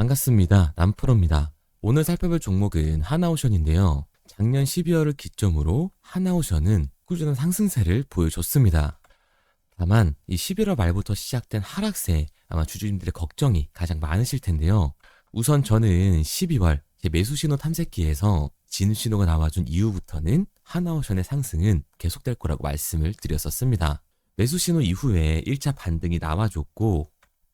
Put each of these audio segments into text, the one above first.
반갑습니다. 남프로입니다. 오늘 살펴볼 종목은 하나오션인데요. 작년 12월을 기점으로 하나오션은 꾸준한 상승세를 보여줬습니다. 다만 이 11월 말부터 시작된 하락세에 아마 주주님들의 걱정이 가장 많으실 텐데요. 우선 저는 12월 제 매수신호 탐색기에서 진입신호가 나와준 이후부터는 하나오션의 상승은 계속될 거라고 말씀을 드렸었습니다. 매수신호 이후에 1차 반등이 나와줬고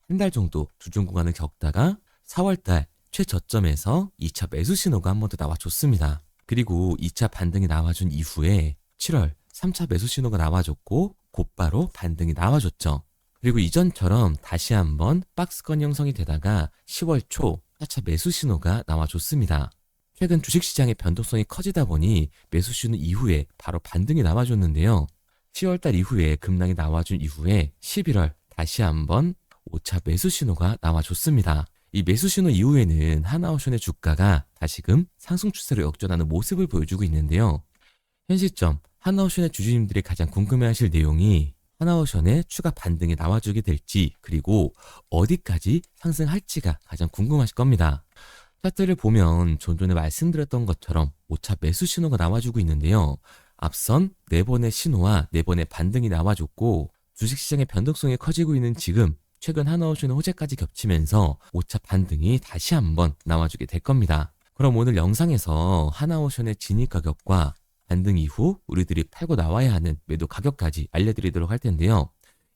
한 달 정도 주중 구간을 겪다가 4월달 최저점에서 2차 매수 신호가 한 번 더 나와줬습니다. 그리고 2차 반등이 나와준 이후에 7월 3차 매수 신호가 나와줬고 곧바로 반등이 나와줬죠. 그리고 이전처럼 다시 한번 박스권 형성이 되다가 10월 초 4차 매수 신호가 나와줬습니다. 최근 주식시장의 변동성이 커지다 보니 매수 신호 이후에 바로 반등이 나와줬는데요. 10월달 이후에 급락이 나와준 이후에 11월 다시 한번 5차 매수 신호가 나와줬습니다. 이 매수 신호 이후에는 하나오션의 주가가 다시금 상승 추세로 역전하는 모습을 보여주고 있는데요. 현 시점 하나오션의 주주님들이 가장 궁금해하실 내용이 하나오션의 추가 반등이 나와주게 될지 그리고 어디까지 상승할지가 가장 궁금하실 겁니다. 차트를 보면 전전에 말씀드렸던 것처럼 5차 매수 신호가 나와주고 있는데요. 앞선 4번의 신호와 4번의 반등이 나와줬고 주식시장의 변동성이 커지고 있는 지금 최근 하나오션의 호재까지 겹치면서 5차 반등이 다시 한번 나와주게 될 겁니다. 그럼 오늘 영상에서 하나오션의 진입 가격과 반등 이후 우리들이 팔고 나와야 하는 매도 가격까지 알려드리도록 할 텐데요.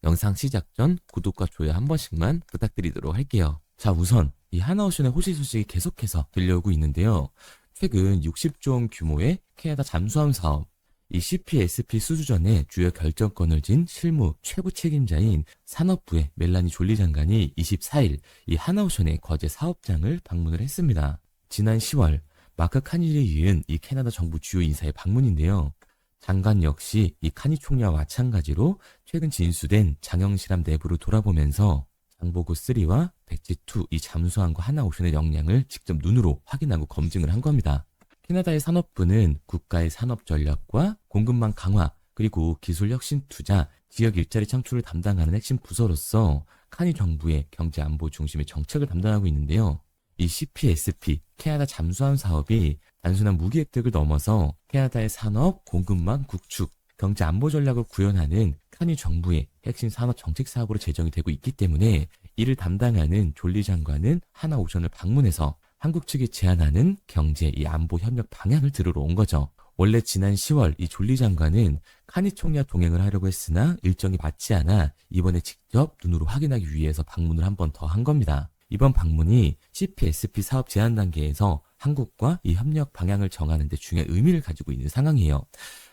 영상 시작 전 구독과 좋아요 한 번씩만 부탁드리도록 할게요. 자, 우선 이 하나오션의 호재 소식이 계속해서 들려오고 있는데요. 최근 60조 원 규모의 캐나다 잠수함 사업, 이 CPSP 수주전에 주요 결정권을 쥔 실무 최고 책임자인 산업부의 멜라니 졸리 장관이 24일 이 하나오션의 거제 사업장을 방문을 했습니다. 지난 10월 마크 카니를 이은 이 캐나다 정부 주요 인사의 방문인데요. 장관 역시 이 카니 총리와 마찬가지로 최근 진수된 장영실함 내부를 돌아보면서 장보고 3와 배치2 이 잠수함과 하나오션의 역량을 직접 눈으로 확인하고 검증을 한 겁니다. 캐나다의 산업부는 국가의 산업 전략과 공급망 강화, 그리고 기술 혁신 투자, 지역 일자리 창출을 담당하는 핵심 부서로서 카니 정부의 경제 안보 중심의 정책을 담당하고 있는데요. 이 CPSP, 캐나다 잠수함 사업이 단순한 무기 획득을 넘어서 캐나다의 산업, 공급망 구축, 경제 안보 전략을 구현하는 카니 정부의 핵심 산업 정책 사업으로 제정이 되고 있기 때문에 이를 담당하는 졸리 장관은 하나오션을 방문해서 한국 측이 제안하는 경제 이 안보 협력 방향을 들으러 온 거죠. 원래 지난 10월 이 졸리 장관은 카니 총리와 동행을 하려고 했으나 일정이 맞지 않아 이번에 직접 눈으로 확인하기 위해서 방문을 한 번 더 한 겁니다. 이번 방문이 CPSP 사업 제안 단계에서 한국과 이 협력 방향을 정하는 데 중요한 의미를 가지고 있는 상황이에요.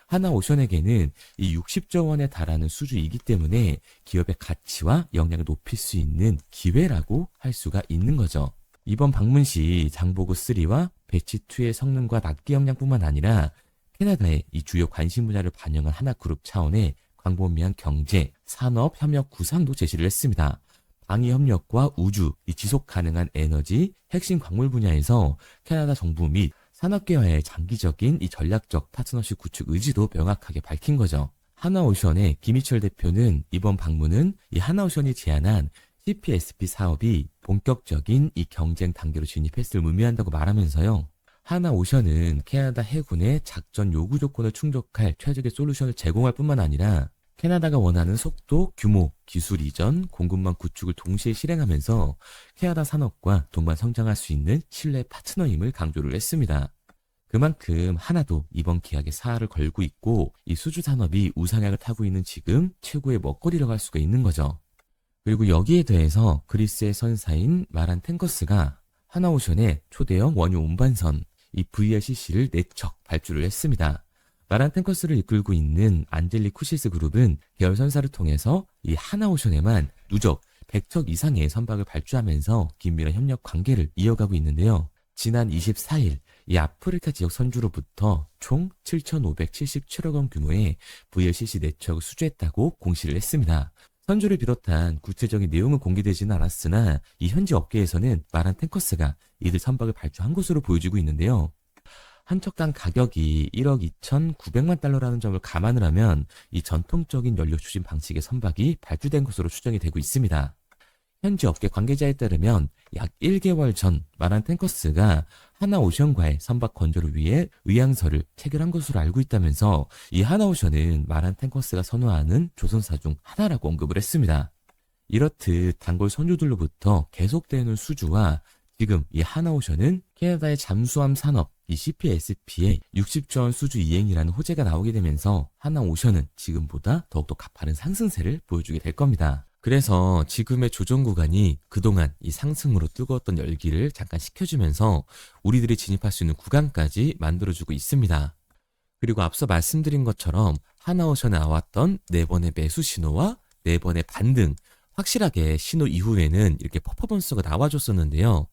하나오션에게는 이 60조 원에 달하는 수주이기 때문에 기업의 가치와 역량을 높일 수 있는 기회라고 할 수가 있는 거죠. 이번 방문 시 장보고 3와 배치2의 성능과 납기 역량뿐만 아니라 캐나다의 이 주요 관심 분야를 반영한 하나그룹 차원의 광범위한 경제, 산업 협력 구상도 제시를 했습니다. 방위 협력과 우주, 이 지속 가능한 에너지, 핵심 광물 분야에서 캐나다 정부 및 산업계와의 장기적인 이 전략적 파트너십 구축 의지도 명확하게 밝힌 거죠. 하나오션의 김희철 대표는 이번 방문은 이 하나오션이 제안한 CPSP 사업이 본격적인 이 경쟁 단계로 진입했을 의미한다고 말하면서요. 하나오션은 캐나다 해군의 작전 요구 조건을 충족할 최적의 솔루션을 제공할 뿐만 아니라 캐나다가 원하는 속도, 규모, 기술 이전, 공급망 구축을 동시에 실행하면서 캐나다 산업과 동반 성장할 수 있는 신뢰 파트너임을 강조를 했습니다. 그만큼 하나도 이번 계약에 사활을 걸고 있고 이 수주 산업이 우상향을 타고 있는 지금 최고의 먹거리라고 할 수가 있는 거죠. 그리고 여기에 대해서 그리스의 선사인 마란 탱커스가 하나오션의 초대형 원유 운반선 이 VLCC를 4척 발주를 했습니다. 마란 탱커스를 이끌고 있는 안젤리 쿠시스 그룹은 계열 선사를 통해서 이 하나오션에만 누적 100척 이상의 선박을 발주하면서 긴밀한 협력 관계를 이어가고 있는데요. 지난 24일 이 아프리카 지역 선주로부터 총 7,577억 원 규모의 VLCC 4척을 수주했다고 공시를 했습니다. 선주를 비롯한 구체적인 내용은 공개되지는 않았으나 이 현지 업계에서는 마란 탱커스가 이들 선박을 발주한 것으로 보여지고 있는데요. 한 척당 가격이 1억 2,900만 달러라는 점을 감안을 하면 이 전통적인 연료 추진 방식의 선박이 발주된 것으로 추정이 되고 있습니다. 현지 업계 관계자에 따르면 약 1개월 전 마란탱커스가 하나오션과의 선박 건조를 위해 의향서를 체결한 것으로 알고 있다면서 이 하나오션은 마란탱커스가 선호하는 조선사 중 하나라고 언급을 했습니다. 이렇듯 단골 선주들로부터 계속되는 수주와 지금 이 하나오션은 캐나다의 잠수함 산업 이 CPSP의 60조 원 수주 이행이라는 호재가 나오게 되면서 하나오션은 지금보다 더욱더 가파른 상승세를 보여주게 될 겁니다. 그래서 지금의 조정 구간이 그동안 이 상승으로 뜨거웠던 열기를 잠깐 식혀주면서 우리들이 진입할 수 있는 구간까지 만들어주고 있습니다. 그리고 앞서 말씀드린 것처럼 하나오션에 나왔던 4번의 매수 신호와 4번의 반등, 확실하게 신호 이후에는 이렇게 퍼포먼스가 나와줬었는데요.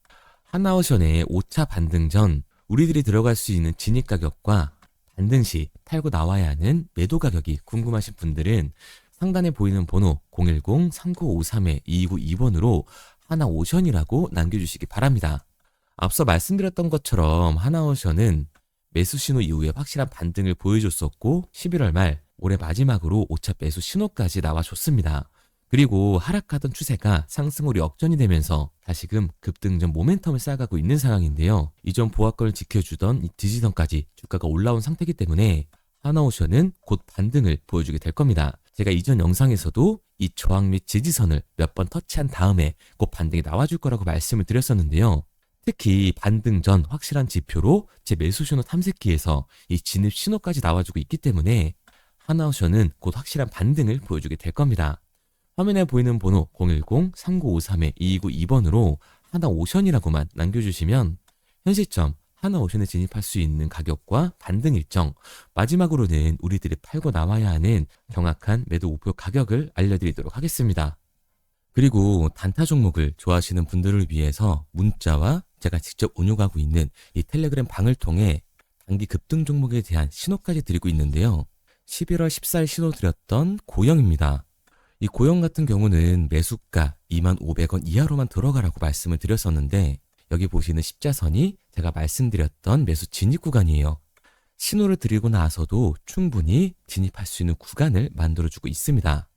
하나오션의 5차 반등 전 우리들이 들어갈 수 있는 진입 가격과 반등 시 팔고 나와야 하는 매도 가격이 궁금하신 분들은 상단에 보이는 번호 010-3953-2292번으로 하나오션이라고 남겨주시기 바랍니다. 앞서 말씀드렸던 것처럼 하나오션은 매수 신호 이후에 확실한 반등을 보여줬었고 11월 말 올해 마지막으로 5차 매수 신호까지 나와줬습니다. 그리고 하락하던 추세가 상승으로 역전이 되면서 다시금 급등전 모멘텀을 쌓아가고 있는 상황인데요. 이전 보합권을 지켜주던 이 지지선까지 주가가 올라온 상태이기 때문에 하나오션은 곧 반등을 보여주게 될 겁니다. 제가 이전 영상에서도 이 저항 및 지지선을 몇 번 터치한 다음에 곧 반등이 나와줄 거라고 말씀을 드렸었는데요. 특히 반등 전 확실한 지표로 제 매수 신호 탐색기에서 이 진입 신호까지 나와주고 있기 때문에 하나오션은 곧 확실한 반등을 보여주게 될 겁니다. 화면에 보이는 번호 010-3953-2292번으로 하나오션이라고만 남겨주시면 현 시점 하나오션에 진입할 수 있는 가격과 반등 일정, 마지막으로는 우리들이 팔고 나와야 하는 정확한 매도 목표 가격을 알려드리도록 하겠습니다. 그리고 단타 종목을 좋아하시는 분들을 위해서 문자와 제가 직접 운용하고 있는 이 텔레그램 방을 통해 단기 급등 종목에 대한 신호까지 드리고 있는데요. 11월 14일 신호 드렸던 고영입니다. 이 고영 같은 경우는 매수가 25,000원 이하로만 들어가라고 말씀을 드렸었는데 여기 보시는 십자선이 제가 말씀드렸던 매수 진입 구간이에요. 신호를 드리고 나서도 충분히 진입할 수 있는 구간을 만들어주고 있습니다.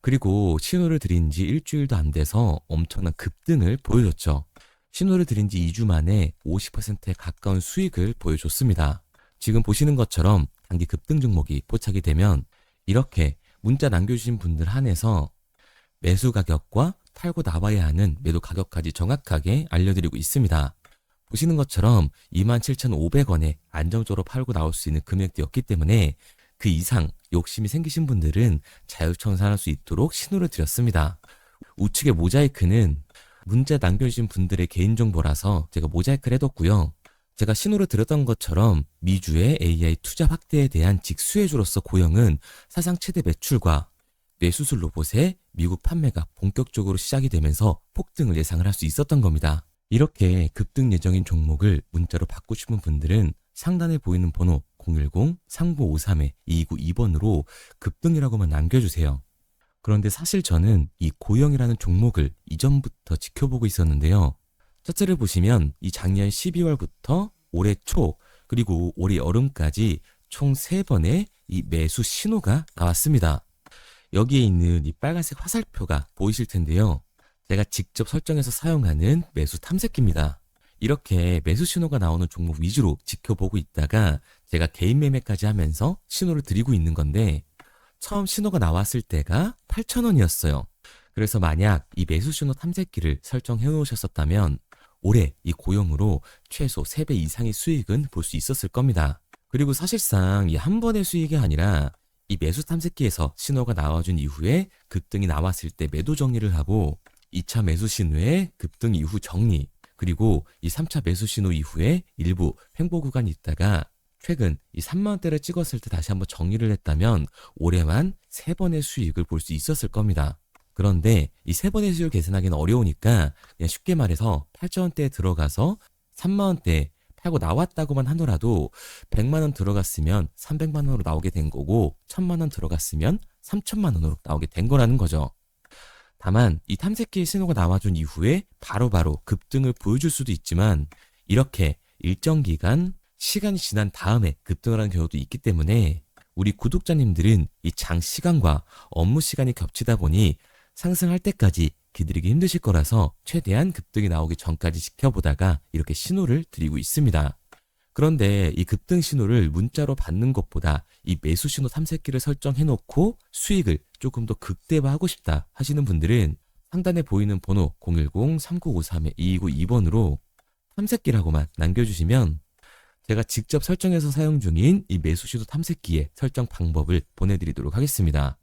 그리고 신호를 드린 지 일주일도 안 돼서 엄청난 급등을 보여줬죠. 신호를 드린 지 2주 만에 50%에 가까운 수익을 보여줬습니다. 지금 보시는 것처럼 단기 급등 종목이 포착이 되면 이렇게 문자 남겨주신 분들 한해서 매수 가격과 팔고 나와야 하는 매도 가격까지 정확하게 알려드리고 있습니다. 보시는 것처럼 27,500원에 안정적으로 팔고 나올 수 있는 금액대였기 때문에 그 이상 욕심이 생기신 분들은 자율청산할 수 있도록 신호를 드렸습니다. 우측의 모자이크는 문자 남겨주신 분들의 개인정보라서 제가 모자이크를 해뒀고요. 제가 신호를 드렸던 것처럼 미주의 AI 투자 확대에 대한 직수혜주로서 고영은 사상 최대 매출과 뇌수술 로봇의 미국 판매가 본격적으로 시작이 되면서 폭등을 예상을 할 수 있었던 겁니다. 이렇게 급등 예정인 종목을 문자로 받고 싶은 분들은 상단에 보이는 번호 010-3953-2292번으로 급등이라고만 남겨주세요. 그런데 사실 저는 이 고영이라는 종목을 이전부터 지켜보고 있었는데요. 차트를 보시면 이 작년 12월부터 올해 초 그리고 올해 여름까지 총 3번의 이 매수 신호가 나왔습니다. 여기에 있는 이 빨간색 화살표가 보이실 텐데요. 제가 직접 설정해서 사용하는 매수 탐색기입니다. 이렇게 매수 신호가 나오는 종목 위주로 지켜보고 있다가 제가 개인 매매까지 하면서 신호를 드리고 있는 건데 처음 신호가 나왔을 때가 8,000원이었어요. 그래서 만약 이 매수 신호 탐색기를 설정해 놓으셨었다면 올해 이 고영으로 최소 3배 이상의 수익은 볼 수 있었을 겁니다. 그리고 사실상 이 한 번의 수익이 아니라 이 매수 탐색기에서 신호가 나와준 이후에 급등이 나왔을 때 매도 정리를 하고 2차 매수 신호의 급등 이후 정리, 그리고 이 3차 매수 신호 이후에 일부 횡보 구간이 있다가 최근 이 3만원대를 찍었을 때 다시 한번 정리를 했다면 올해만 3번의 수익을 볼 수 있었을 겁니다. 그런데 이 3번의 수익을 계산하기는 어려우니까 그냥 쉽게 말해서 8,000원대에 들어가서 3만원대 팔고 나왔다고만 하더라도 100만원 들어갔으면 300만원으로 나오게 된 거고 1000만원 들어갔으면 3000만원으로 나오게 된 거라는 거죠. 다만 이 탐색기의 신호가 나와준 이후에 바로바로 급등을 보여줄 수도 있지만 이렇게 일정 기간 시간이 지난 다음에 급등을 하는 경우도 있기 때문에 우리 구독자님들은 이 장 시간과 업무 시간이 겹치다 보니 상승할 때까지 기다리기 힘드실 거라서 최대한 급등이 나오기 전까지 지켜보다가 이렇게 신호를 드리고 있습니다. 그런데 이 급등 신호를 문자로 받는 것보다 이 매수 신호 탐색기를 설정해 놓고 수익을 조금 더 극대화하고 싶다 하시는 분들은 상단에 보이는 번호 010-3953-2292번으로 탐색기라고만 남겨주시면 제가 직접 설정해서 사용 중인 이 매수 신호 탐색기의 설정 방법을 보내드리도록 하겠습니다.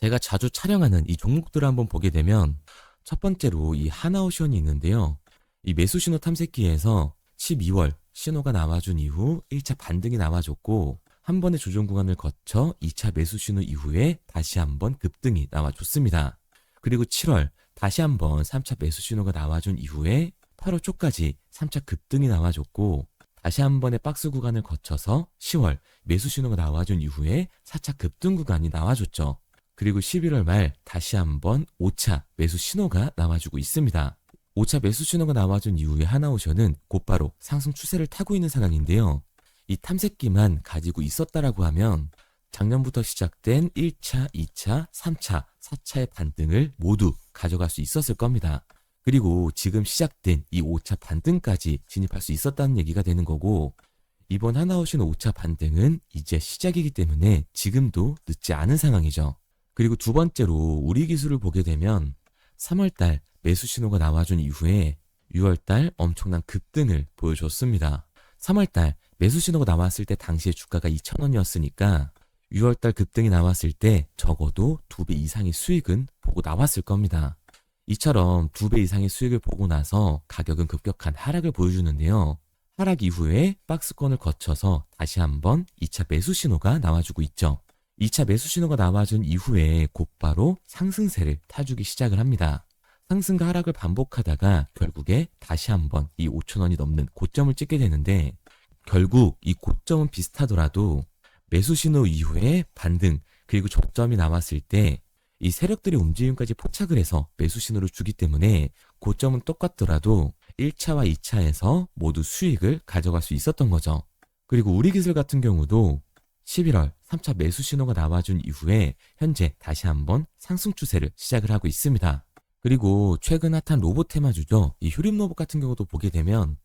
제가 자주 촬영하는 이 종목들을 한번 보게 되면 첫 번째로 이 하나오션이 있는데요. 이 매수 신호 탐색기에서 12월 신호가 나와준 이후 1차 반등이 나와줬고 한 번의 조정 구간을 거쳐 2차 매수 신호 이후에 다시 한번 급등이 나와줬습니다. 그리고 7월 다시 한번 3차 매수 신호가 나와준 이후에 8월 초까지 3차 급등이 나와줬고 다시 한 번의 박스 구간을 거쳐서 10월 매수 신호가 나와준 이후에 4차 급등 구간이 나와줬죠. 그리고 11월 말 다시 한번 5차 매수 신호가 나와주고 있습니다. 5차 매수 신호가 나와준 이후에 하나오션은 곧바로 상승 추세를 타고 있는 상황인데요. 이 탐색기만 가지고 있었다라고 하면 작년부터 시작된 1차, 2차, 3차, 4차의 반등을 모두 가져갈 수 있었을 겁니다. 그리고 지금 시작된 이 5차 반등까지 진입할 수 있었다는 얘기가 되는 거고 이번 하나오션 5차 반등은 이제 시작이기 때문에 지금도 늦지 않은 상황이죠. 그리고 두 번째로 우리 기술을 보게 되면 3월달 매수 신호가 나와준 이후에 6월달 엄청난 급등을 보여줬습니다. 3월달 매수 신호가 나왔을 때 당시에 주가가 2,000원이었으니까 6월달 급등이 나왔을 때 적어도 2배 이상의 수익은 보고 나왔을 겁니다. 이처럼 2배 이상의 수익을 보고 나서 가격은 급격한 하락을 보여주는데요. 하락 이후에 박스권을 거쳐서 다시 한번 2차 매수 신호가 나와주고 있죠. 2차 매수 신호가 나와준 이후에 곧바로 상승세를 타주기 시작을 합니다. 상승과 하락을 반복하다가 결국에 다시 한번 이 5,000원이 넘는 고점을 찍게 되는데 결국 이 고점은 비슷하더라도 매수 신호 이후에 반등 그리고 저점이 나왔을 때 이 세력들의 움직임까지 포착을 해서 매수 신호를 주기 때문에 고점은 똑같더라도 1차와 2차에서 모두 수익을 가져갈 수 있었던 거죠. 그리고 우리 기술 같은 경우도 11월 3차 매수 신호가 나와준 이후에 현재 다시 한번 상승 추세를 시작을 하고 있습니다. 그리고 최근 핫한 로봇 테마주죠. 이 휴림 로봇 같은 경우도 보게 되면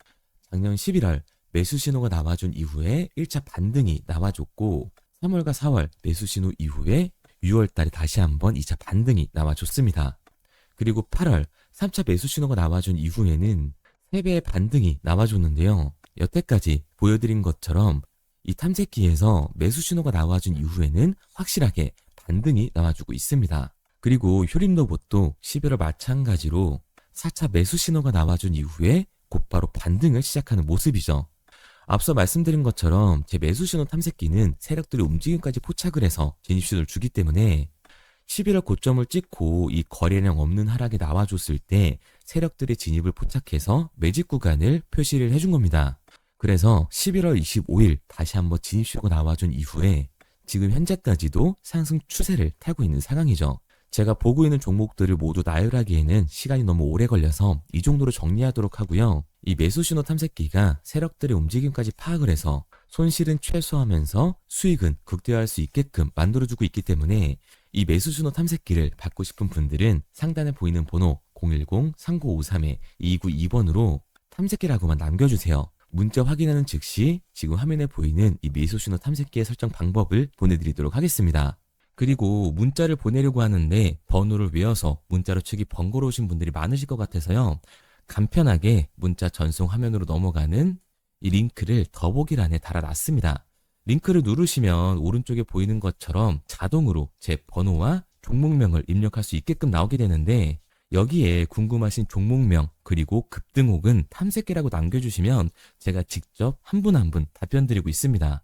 작년 11월 매수 신호가 나와준 이후에 1차 반등이 나와줬고 3월과 4월 매수 신호 이후에 6월 달에 다시 한번 2차 반등이 나와줬습니다. 그리고 8월 3차 매수 신호가 나와준 이후에는 3배의 반등이 나와줬는데요. 여태까지 보여드린 것처럼 이 탐색기에서 매수 신호가 나와준 이후에는 확실하게 반등이 나와주고 있습니다. 그리고 휴림 로봇도 11월 마찬가지로 4차 매수 신호가 나와준 이후에 곧바로 반등을 시작하는 모습이죠. 앞서 말씀드린 것처럼 제 매수 신호 탐색기는 세력들의 움직임까지 포착을 해서 진입 신호를 주기 때문에 11월 고점을 찍고 이 거래량 없는 하락이 나와줬을 때 세력들의 진입을 포착해서 매집 구간을 표시를 해준 겁니다. 그래서 11월 25일 다시 한번 진입 신호가 나와준 이후에 지금 현재까지도 상승 추세를 타고 있는 상황이죠. 제가 보고 있는 종목들을 모두 나열하기에는 시간이 너무 오래 걸려서 이 정도로 정리하도록 하고요. 이 매수 신호 탐색기가 세력들의 움직임까지 파악을 해서 손실은 최소화하면서 수익은 극대화할 수 있게끔 만들어주고 있기 때문에 이 매수 신호 탐색기를 받고 싶은 분들은 상단에 보이는 번호 010-3953-2292번으로 탐색기라고만 남겨주세요. 문자 확인하는 즉시 지금 화면에 보이는 이 매수 신호 탐색기의 설정 방법을 보내드리도록 하겠습니다. 그리고 문자를 보내려고 하는데 번호를 외워서 문자로 치기 번거로우신 분들이 많으실 것 같아서요. 간편하게 문자 전송 화면으로 넘어가는 이 링크를 더보기란에 달아놨습니다. 링크를 누르시면 오른쪽에 보이는 것처럼 자동으로 제 번호와 종목명을 입력할 수 있게끔 나오게 되는데 여기에 궁금하신 종목명 그리고 급등 혹은 탐색기라고 남겨주시면 제가 직접 한 분 한 분 답변 드리고 있습니다.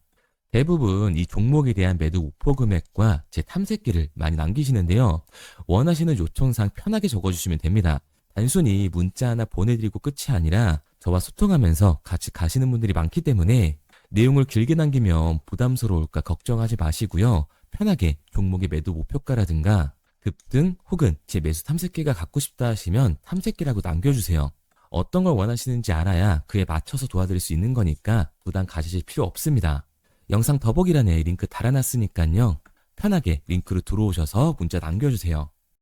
대부분 이 종목에 대한 매도 목표 금액과 제 탐색기를 많이 남기시는데요. 원하시는 요청사항 편하게 적어주시면 됩니다. 단순히 문자 하나 보내드리고 끝이 아니라 저와 소통하면서 같이 가시는 분들이 많기 때문에 내용을 길게 남기면 부담스러울까 걱정하지 마시고요. 편하게 종목의 매도 목표가라든가 급등 혹은 제 매수 탐색기가 갖고 싶다 하시면 탐색기라고 남겨주세요. 어떤 걸 원하시는지 알아야 그에 맞춰서 도와드릴 수 있는 거니까 부담 가지실 필요 없습니다. 영상 더보기란에 링크 달아놨으니까요. 편하게 링크로 들어오셔서 문자 남겨주세요.